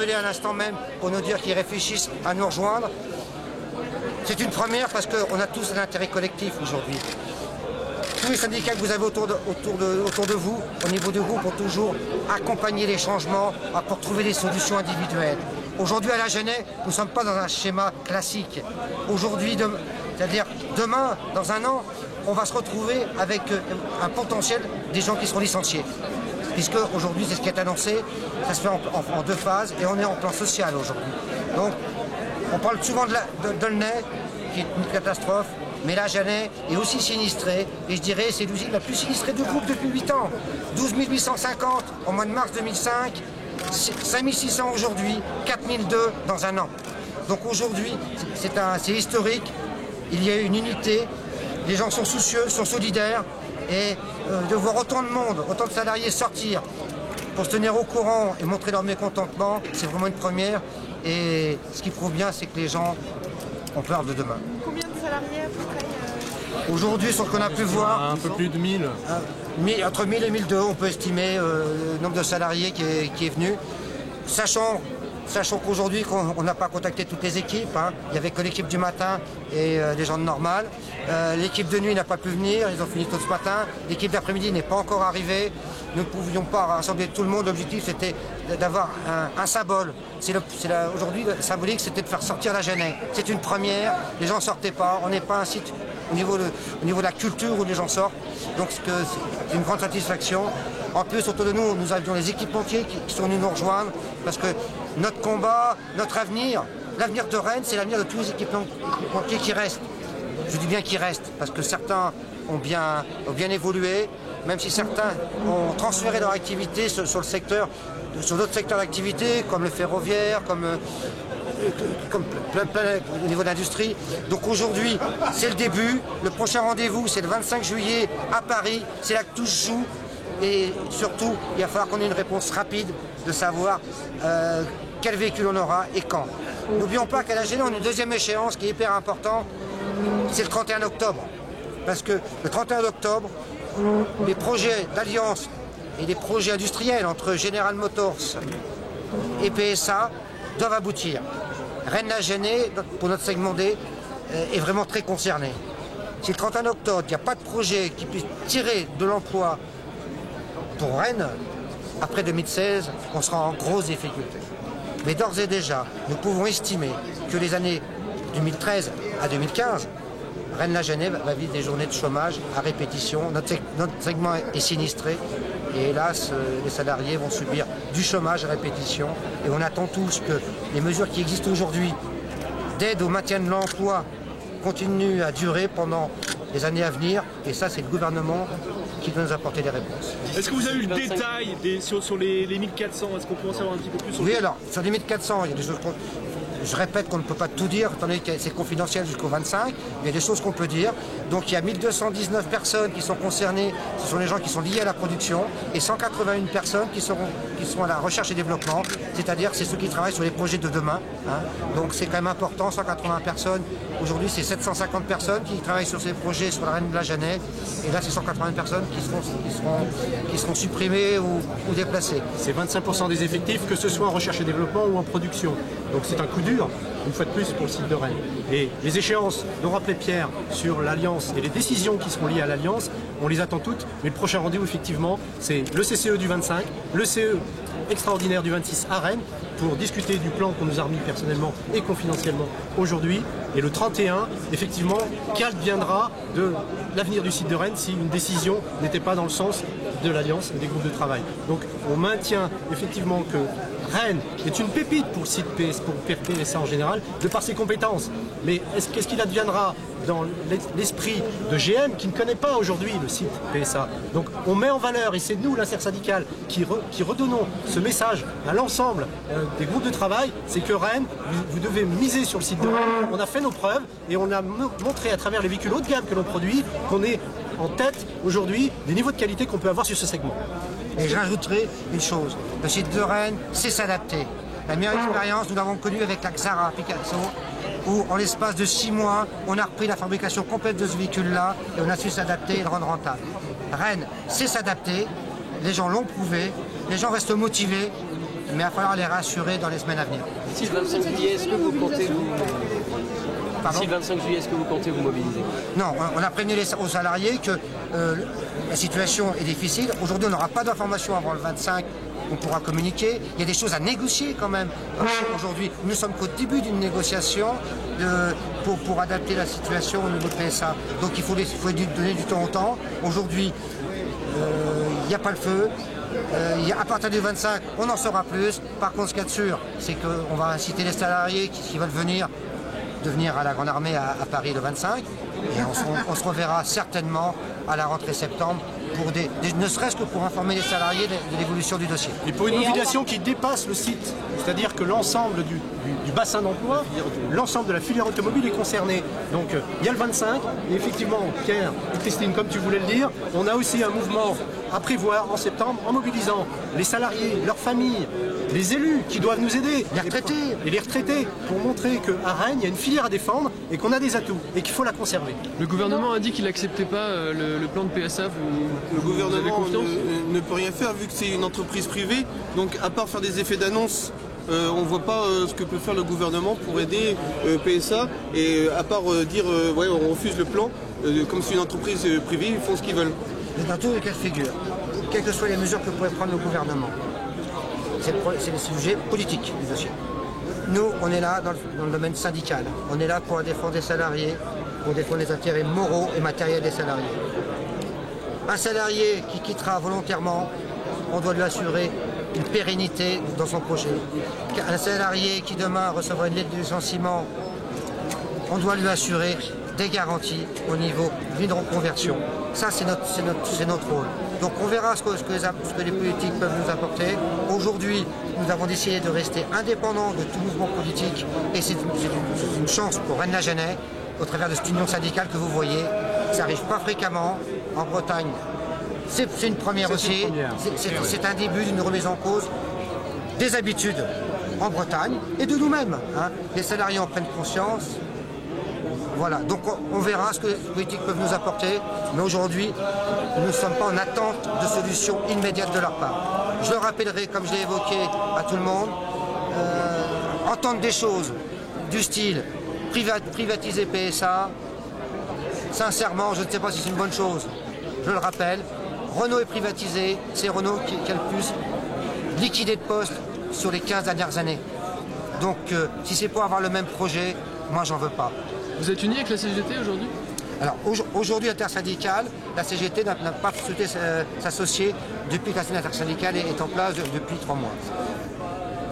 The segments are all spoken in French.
appelé à l'instant même pour nous dire qu'ils réfléchissent à nous rejoindre. C'est une première parce qu'on a tous un intérêt collectif aujourd'hui. Tous les syndicats que vous avez autour de vous, au niveau du groupe, ont toujours accompagné les changements pour trouver des solutions individuelles. Aujourd'hui, à la Genève, nous ne sommes pas dans un schéma classique. Aujourd'hui, c'est-à-dire demain, dans un an, on va se retrouver avec un potentiel des gens qui seront licenciés. Puisque aujourd'hui, c'est ce qui est annoncé, ça se fait en deux phases et on est en plan social aujourd'hui. Donc, on parle souvent de D'aulnay, qui est une catastrophe, mais la Genève est aussi sinistrée, et je dirais c'est l'usine la plus sinistrée du groupe depuis 8 ans. 12 850 au mois de mars 2005, 5 600 aujourd'hui, 4 002 dans un an. Donc aujourd'hui, c'est historique, il y a une unité, les gens sont soucieux, sont solidaires, et de voir autant de monde, autant de salariés sortir pour se tenir au courant et montrer leur mécontentement, c'est vraiment une première. Et ce qui prouve bien, c'est que les gens ont peur de demain. Combien de salariés à peu près aujourd'hui, sur ce qu'on a pu voir, un peu plus de 1000. Entre 1000 et 1002, on peut estimer le nombre de salariés qui est venu. Sachant qu'aujourd'hui, on n'a pas contacté toutes les équipes. Hein. Il n'y avait que l'équipe du matin et des gens de Normal. L'équipe de nuit n'a pas pu venir, ils ont fini tôt ce matin. L'équipe d'après-midi n'est pas encore arrivée. Nous ne pouvions pas rassembler tout le monde. L'objectif, c'était d'avoir un symbole. Aujourd'hui, le symbolique, c'était de faire sortir la Genève. C'est une première. Les gens ne sortaient pas. On n'est pas un site au niveau de la culture où les gens sortent. Donc, c'est une grande satisfaction. En plus, autour de nous, nous avions les équipementiers qui sont venus nous rejoindre parce que notre combat, notre avenir, l'avenir de Rennes, c'est l'avenir de tous les équipementiers qui restent. Je dis bien qui restent parce que certains ont bien évolué, même si certains ont transféré leur activité sur d'autres secteurs d'activité, comme le ferroviaire, comme plein au niveau de l'industrie. Donc aujourd'hui, c'est le début. Le prochain rendez-vous, c'est le 25 juillet à Paris. C'est là que tout se joue. Et surtout, il va falloir qu'on ait une réponse rapide de savoir quel véhicule on aura et quand. N'oublions pas qu'à la Genève, on a une deuxième échéance qui est hyper importante, c'est le 31 octobre. Parce que le 31 octobre, les projets d'alliance et les projets industriels entre General Motors et PSA doivent aboutir. Rennes-la Genève, pour notre segment D, est vraiment très concerné. Si le 31 octobre, il n'y a pas de projet qui puisse tirer de l'emploi pour Rennes, après 2016, on sera en grosse difficulté. Mais d'ores et déjà, nous pouvons estimer que les années 2013 à 2015, Rennes-la Genève va vivre des journées de chômage à répétition. Notre segment est sinistré et hélas, les salariés vont subir du chômage à répétition. Et on attend tous que les mesures qui existent aujourd'hui d'aide au maintien de l'emploi continuent à durer pendant les années à venir. Et ça, c'est le gouvernement qui doit nous apporter des réponses. Est-ce que vous avez eu le détail sur les 1400? Est-ce qu'on peut en savoir un petit peu plus sur Oui, alors, sur les 1400, il y a des choses je répète qu'on ne peut pas tout dire, étant donné que c'est confidentiel jusqu'au 25, il y a des choses qu'on peut dire. Donc il y a 1219 personnes qui sont concernées, ce sont les gens qui sont liés à la production, et 181 personnes qui sont à la recherche et développement, c'est-à-dire c'est ceux qui travaillent sur les projets de demain. Hein. Donc c'est quand même important, 180 personnes. Aujourd'hui, c'est 750 personnes qui travaillent sur ces projets sur la Reine de la Genève, et là c'est 180 personnes qui seront supprimées ou déplacées. C'est 25% des effectifs, que ce soit en recherche et développement ou en production. Donc c'est un coup dur, une fois de plus, pour le site de Rennes. Et les échéances dont rappelait Pierre sur l'Alliance et les décisions qui seront liées à l'Alliance, on les attend toutes. Mais le prochain rendez-vous, effectivement, c'est le CCE du 25, le CE extraordinaire du 26 à Rennes, pour discuter du plan qu'on nous a remis personnellement et confidentiellement aujourd'hui. Et le 31, effectivement, qu'adviendra de l'avenir du site de Rennes si une décision n'était pas dans le sens de l'Alliance et des groupes de travail. Donc on maintient effectivement que Rennes est une pépite pour le site PS, pour PSA en général, de par ses compétences. Mais qu'est-ce qu'il adviendra dans l'esprit de GM qui ne connaît pas aujourd'hui le site PSA? Donc on met en valeur, et c'est nous, l'intersyndicale, qui redonnons ce message à l'ensemble des groupes de travail, c'est que Rennes, vous devez miser sur le site de Rennes. On a fait nos preuves et on a montré à travers les véhicules haut de gamme que l'on produit qu'on est en tête aujourd'hui des niveaux de qualité qu'on peut avoir sur ce segment. Et j'ajouterai une chose, le site de Rennes sait s'adapter. La meilleure expérience, nous l'avons connue avec la Xara Picasso, où en l'espace de 6 mois, on a repris la fabrication complète de ce véhicule-là et on a su s'adapter et le rendre rentable. Rennes sait s'adapter, les gens l'ont prouvé, les gens restent motivés mais il va falloir les rassurer dans les semaines à venir. Si le 25 juillet, est-ce que vous comptez Pardon ? Si le 25 juillet, est-ce que vous comptez vous mobiliser? Non, on a prévenu aux salariés que la situation est difficile. Aujourd'hui, on n'aura pas d'informations avant le 25. On pourra communiquer. Il y a des choses à négocier quand même. Aujourd'hui, nous ne sommes qu'au début d'une négociation pour adapter la situation au niveau de PSA. Donc il faut donner du temps au temps. Aujourd'hui, il n'y a pas le feu. À partir du 25, on en saura plus. Par contre, ce qu'il y a de sûr, c'est qu'on va inciter les salariés qui veulent venir à la Grande Armée à Paris le 25. Et on se reverra certainement à la rentrée septembre, ne serait-ce que pour informer les salariés de l'évolution du dossier. Et pour une mobilisation qui dépasse le site, c'est-à-dire que l'ensemble du bassin d'emploi, l'ensemble de la filière automobile est concerné. Donc il y a le 25, et effectivement, Pierre et Christine, comme tu voulais le dire, on a aussi un mouvement à prévoir en septembre en mobilisant les salariés, leurs familles, les élus qui doivent nous aider, les retraités, pour montrer qu'à Rennes, il y a une filière à défendre et qu'on a des atouts et qu'il faut la conserver. Le gouvernement a dit qu'il n'acceptait pas le plan de PSA. Le vous avez gouvernement confiance ne peut rien faire vu que c'est une entreprise privée. Donc à part faire des effets d'annonce, on ne voit pas ce que peut faire le gouvernement pour aider PSA. Et à part dire ouais, on refuse le plan, comme c'est une entreprise privée, ils font ce qu'ils veulent. Dans tous les cas de figure, quelles que soient les mesures que pourrait prendre le gouvernement, c'est le sujet politique du dossier. Nous, on est là dans le domaine syndical. On est là pour défendre les salariés, pour défendre les intérêts moraux et matériels des salariés. Un salarié qui quittera volontairement, on doit lui assurer une pérennité dans son projet. Un salarié qui demain recevra une lettre de licenciement, on doit lui assurer des garanties au niveau d'une reconversion. Ça, c'est notre rôle. Donc on verra ce que les politiques peuvent nous apporter. Aujourd'hui, nous avons décidé de rester indépendants de tout mouvement politique et c'est une chance pour Rennes-la-Genêt, au travers de cette union syndicale que vous voyez. Ça n'arrive pas fréquemment en Bretagne. C'est une première aussi. C'est un début d'une remise en cause des habitudes en Bretagne et de nous-mêmes. Hein. Les salariés en prennent conscience. Voilà, donc on verra ce que les politiques peuvent nous apporter, mais aujourd'hui, nous ne sommes pas en attente de solutions immédiates de leur part. Je le rappellerai, comme je l'ai évoqué à tout le monde, entendre des choses du style privatiser PSA, sincèrement, je ne sais pas si c'est une bonne chose. Je le rappelle, Renault est privatisé, c'est Renault qui a le plus liquidé de postes sur les 15 dernières années. Donc, si c'est pour avoir le même projet, moi, j'en veux pas. Vous êtes unis avec la CGT aujourd'hui? Alors aujourd'hui intersyndicale, la CGT n'a pas souhaité s'associer depuis que la intersyndicale est en place depuis 3 mois.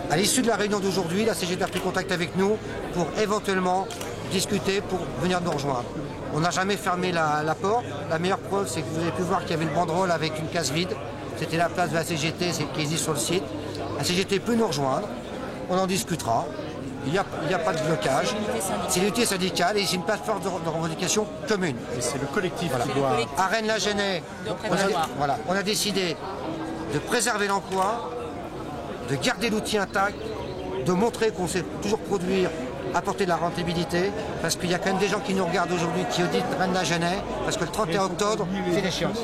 À l'issue de la réunion d'aujourd'hui, la CGT a pris contact avec nous pour éventuellement discuter, pour venir nous rejoindre. On n'a jamais fermé la porte. La meilleure preuve, c'est que vous avez pu voir qu'il y avait une banderole avec une case vide. C'était la place de la CGT qui existe sur le site. La CGT peut nous rejoindre, on en discutera. Il n'y a pas de blocage. C'est l'unité syndicale et c'est une plateforme de revendication commune. Et c'est le collectif qui doit... À Rennes-la-Genêt, on a décidé de préserver l'emploi, de garder l'outil intact, de montrer qu'on sait toujours produire, apporter de la rentabilité, parce qu'il y a quand même des gens qui nous regardent aujourd'hui, qui auditent Rennes-la-Genêt, parce que le 31 octobre, c'est l'échéance.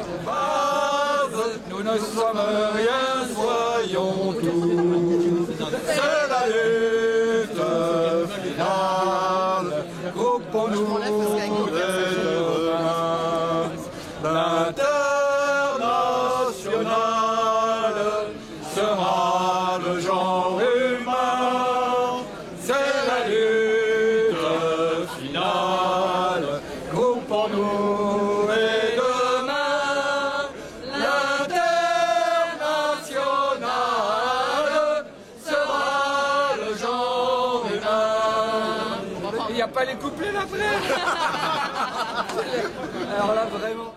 Nous ne sommes rien, soyons tous. C'est la lutte finale. Groupons-nous l'international sera le genre humain. C'est la lutte finale. Groupons-nous et demain l'international sera le genre humain. Il n'y a pas les couplets là après. Alors là vraiment.